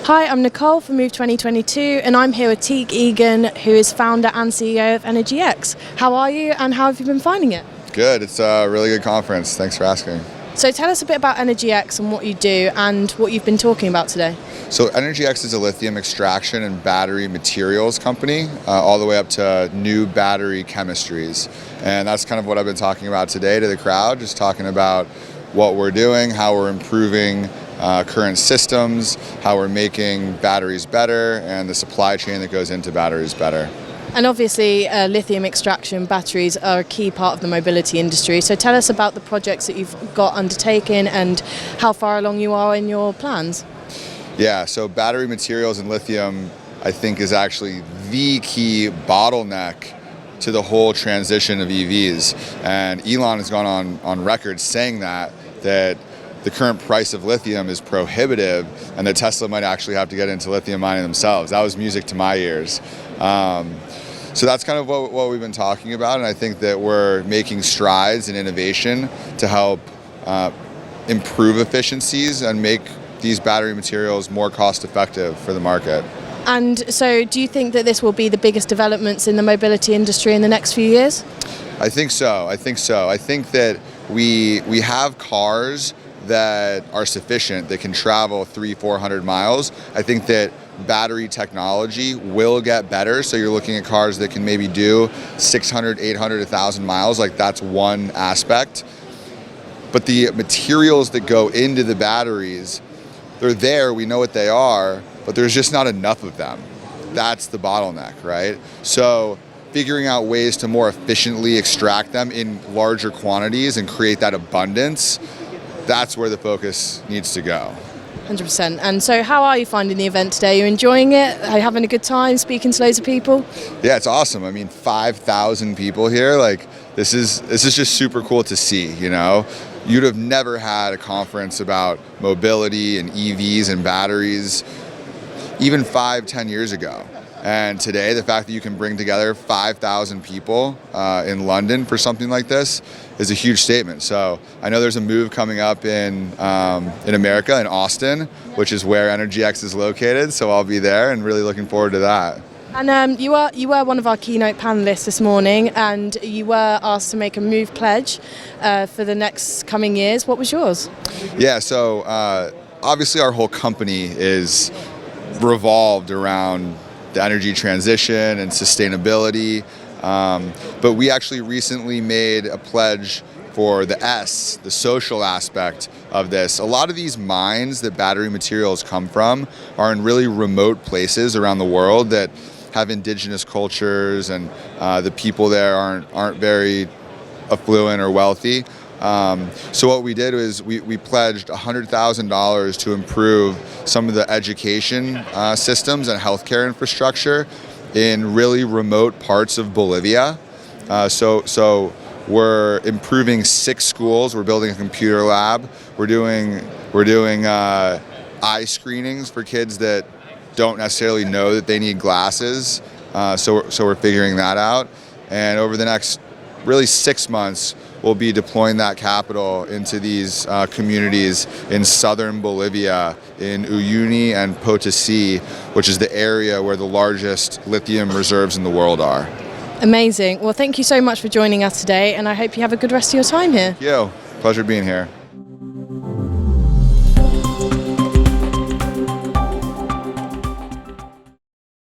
Hi, I'm Nicole from Move 2022 and I'm here with Teague Egan, who is founder and CEO of EnergyX. How are you and how have you been finding it? Good, it's a really good conference. Thanks for asking. So tell us a bit about EnergyX and what you do and what you've been talking about today. So EnergyX is a lithium extraction and battery materials company, all the way up to new battery chemistries. And that's kind of what I've been talking about today to the crowd, just talking about what we're doing, how we're improving current systems, how we're making batteries better, and the supply chain that goes into batteries better. And obviously lithium extraction batteries are a key part of the mobility industry. So tell us about the projects that you've got undertaken and how far along you are in your plans. Yeah, so battery materials and lithium, I think, is actually the key bottleneck to the whole transition of EVs. And Elon has gone on record saying that the current price of lithium is prohibitive and that Tesla might actually have to get into lithium mining themselves. That was music to my ears. So that's kind of what we've been talking about, and I think that we're making strides in innovation to help improve efficiencies and make these battery materials more cost effective for the market. And so do you think that this will be the biggest developments in the mobility industry in the next few years? I think so. I think that we have cars that are sufficient, that can travel 300-400 miles. I think that battery technology will get better. So you're looking at cars that can maybe do 600, 800, 1,000 miles. Like, that's one aspect. But the materials that go into the batteries, they're there, we know what they are, but there's just not enough of them. That's the bottleneck, right? So figuring out ways to more efficiently extract them in larger quantities and create that abundance, that's where the focus needs to go. 100%. And so how are you finding the event today? Are you enjoying it? Are you having a good time speaking to loads of people? Yeah, it's awesome. I mean, 5,000 people here. Like, this is just super cool to see, you know? You'd have never had a conference about mobility and EVs and batteries even 5-10 years ago. And today, the fact that you can bring together 5,000 people in London for something like this is a huge statement. So I know there's a move coming up in America, in Austin, which is where EnergyX is located. So I'll be there and really looking forward to that. And you were one of our keynote panelists this morning, and you were asked to make a move pledge for the next coming years. What was yours? Yeah, so obviously our whole company is revolved around the energy transition and sustainability, but we actually recently made a pledge for the S, the social aspect of this. A lot of these mines that battery materials come from are in really remote places around the world that have indigenous cultures, and the people there aren't very affluent or wealthy. So what we did was we pledged $100,000 to improve some of the education systems and healthcare infrastructure in really remote parts of Bolivia. So we're improving 6 schools. We're building a computer lab. We're doing eye screenings for kids that don't necessarily know that they need glasses. So we're figuring that out. And over the next really 6 months, we'll be deploying that capital into these communities in southern Bolivia, in Uyuni and Potosí, which is the area where the largest lithium reserves in the world are. Amazing. Well, thank you so much for joining us today, and I hope you have a good rest of your time here. Thank you. Pleasure being here.